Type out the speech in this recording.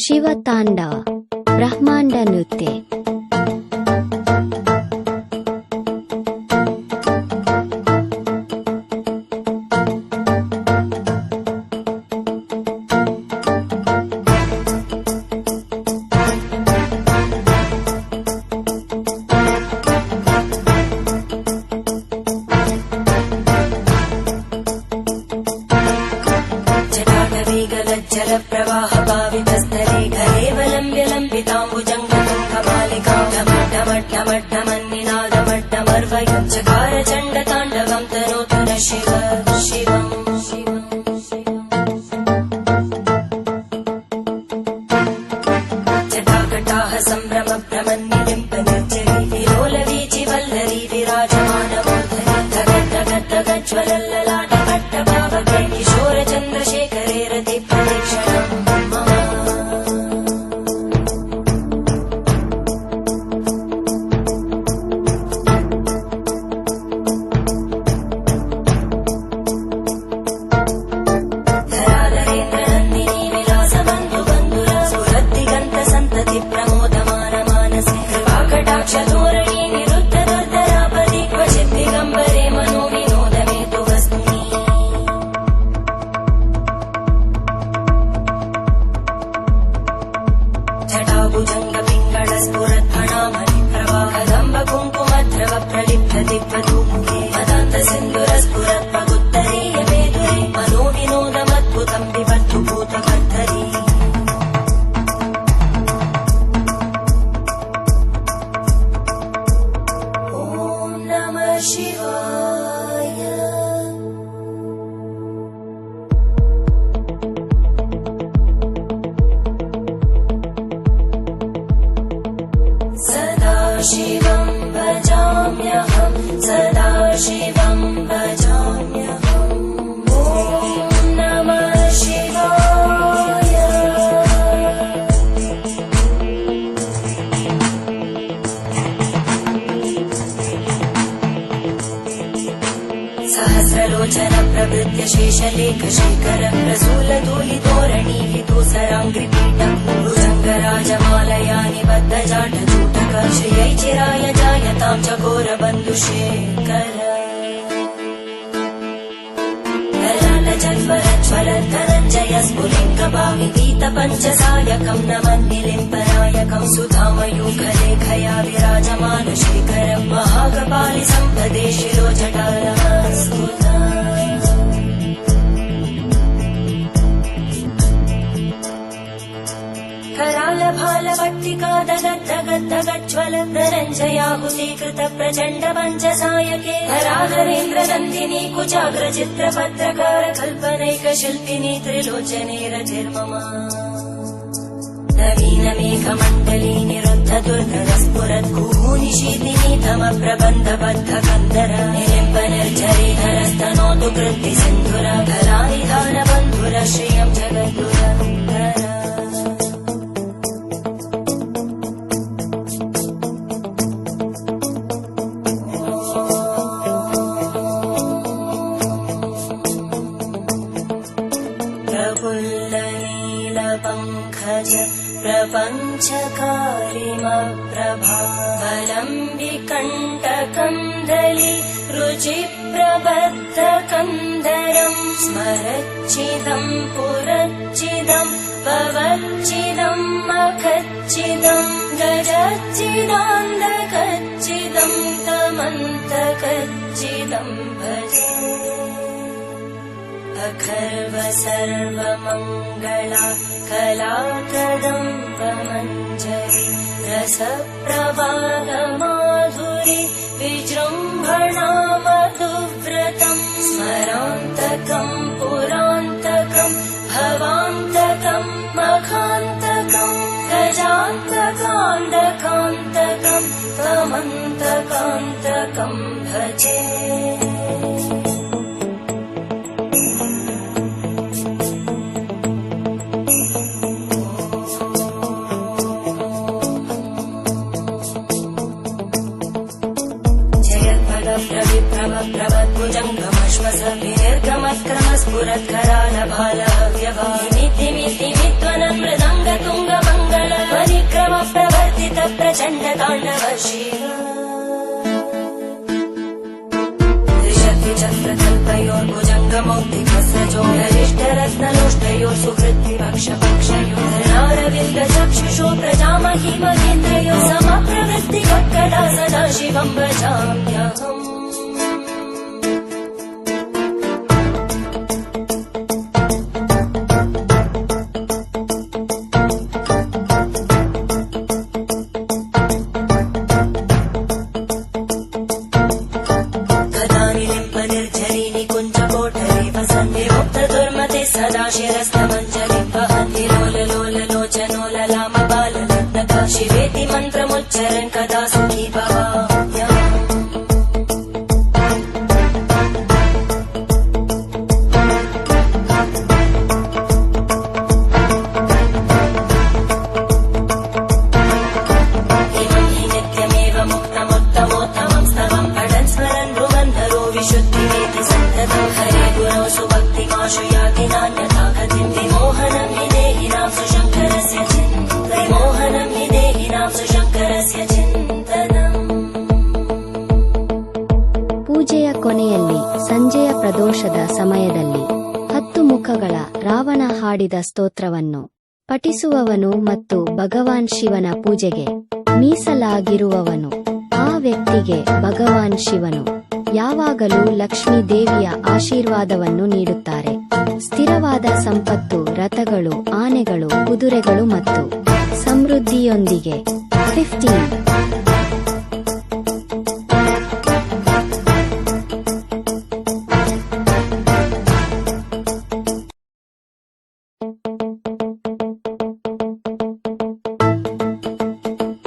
ಶಿವತಾಂಡವ ಬ್ರಹ್ಮಾಂಡ ನೃತ್ಯ प्रवाह भावितस्थले घरेवलम्ब्य लम्बिताम्बुजङ्गतुङ्गमालिका ढमड्ढमड्ढमन्निनादमड्ढमर्वयं चकार चण्डताण्डवं तनोतु न शिव शिवम् जटाकटाः सम्भ्रम भ्रमन्निलिम्प निर्जरी विलोलवीचि वल्लरी विराजमानमूर्धनि धगद्धगद्धगज्ज्वलल्ललाटपट्टभावके किशोर चन्द्रशेखरे रति प्रदक्षिणम् धराधरेन्द्रनन्दिनी विलासबन्धु बन्धुरा सुरद्दिगन्त सन्तति प्रमोदमान मानसे कृपाकटाक्षधोरणी निरुद्ध दुर्धरापदि क्वचित् दिगम्बरे मनो विनोदमेतु वस्तुनि जटाभुजङ्ग पिङ्गळ स्फुरद्भणामणि प्रवाहदम्ब कुङ्कुमद्रव प्रलिप्त दिव्यधूमुखे मदान्त सिन्धुर स्फुरत्पगुत्तरीय मेदुरे मनो विनोदमद्भुतं विबद्धु भूतकर्तरी ॐ नमः शिवाय सदा शिवं भजाम्यहं सदा शिवं भजाम्यहम् ॐ नमः शिवाय सहस्रलोचन प्रभृत्य शेषलेख शेखर प्रसूलधूलितोरणी विदूसराङ्घ्रिपीठम् भुजङ्गराजमालया निबद्धजाटजूटक श्रियै चिराय जायतां चकोरबन्धुशेखर ललाटजन्मरज्ज्वलद्धनञ्जय स्फुलिङ्गभाविगीतपञ्चसायकं नमन्निलिम्पनायकं सुधामयूखलेखया विराजमान शेखरं महाकपालि सम्पदे शिरोजटानमस्कुता करालभालभट्टिका दगद्धगद्धगज्ज्वल धनञ्जयाहुतीकृत प्रचण्ड पञ्चसायके धराधरेन्द्रनन्दिनी कुचाग्रचित्रपत्रकार कल्पनैकशिल्पिनी त्रिलोचने रतिर्मम नवीनमेघमण्डली निरुद्ध दुर्धर स्फुरद्गूनिशीतिनी तमप्रबन्धबद्धकन्दर निलिम्ब निर्झरीधरस्तनोतु कृत्ति सिन्धुर धरानिधान बन्धुर श्रियं जगद्गुरन्धर प्रफुल्लनीलपङ्कज प्रपञ्चकारिमप्रभावलम्बिकण्टकन्दली रुचिप्रबद्धकन्दरं स्मरच्चिदं पुरच्चिदं पवच्चिदं मखच्चिदं गजच्चिदान्धकच्चिदं तमन्तकच्चिदं भजे अखर्व सर्वमङ्गला कलाकदम्बमञ्जरी रसप्रवाहमाधुरी विजृम्भणा मधुव्रतं स्मरान्तकं पुरान्तकं भवान्तकं मखान्तकं गजान्तकान्तकान्तकं तमन्तकान्तकं भजे प्रभद्भुजङ्गमश्वस विनिर्गमक्रमस्फुरत्करालभालव्यवामिति मित्वनमृदङ्गतुङ्ग ताण्डव शिव त्रिशक्तिचक्रकल्पयोर्भुजङ्गमौक्तिकस्रजोररिष्टरत्नलोष्टयोः सुहृद्विपक्षपक्षयोः धरणारविन्दचक्षुषो प्रजामहि महेन्द्रयोः समप्रवृत्तिवक्कदा सदा शिवं भजाम्यहम् शिवेति मन्त्रमुच्चरन् कदा सुखी भवाम्यहम् इमं हि नित्यमेव मुक्तमुत्तमोत्तमं स्तवं पठन् स्मरन् भ्रुवन्धरो विशुद्धिमेति सन्ततं हरे गुरौ सुभक्तिमाशु याति नान्यथा गतिं विमोहनं हि देहिनां सुशङ्करस्य विमोहनं हि देहिनां सुशङ्करस्य चिन्तनम् ಪೂಜೆಯ ಕೊನೆಯಲ್ಲಿ ಸಂಜೆಯ ಪ್ರದೋಷದ ಸಮಯದಲ್ಲಿ 10 ಮುಖಗಳ ರಾವಣ ಹಾಡಿದ ಸ್ತೋತ್ರವನ್ನು ಪಠಿಸುವವನು ಮತ್ತು ಭಗವಾನ್ ಶಿವನ ಪೂಜೆಗೆ ಮೀಸಲಾಗಿರುವವನು ಆ ವ್ಯಕ್ತಿಗೆ ಭಗವಾನ್ ಶಿವನು ಯಾವಾಗಲೂ ಲಕ್ಷ್ಮೀ ದೇವಿಯ ಆಶೀರ್ವಾದವನ್ನು ನೀಡುತ್ತಾರೆ. ಸ್ಥಿರವಾದ ಸಂಪತ್ತು, ರಥಗಳು, ಆನೆಗಳು, ಕುದುರೆಗಳು ಮತ್ತು ಸಮೃದ್ಧಿಯೊಂದಿಗೆ. 15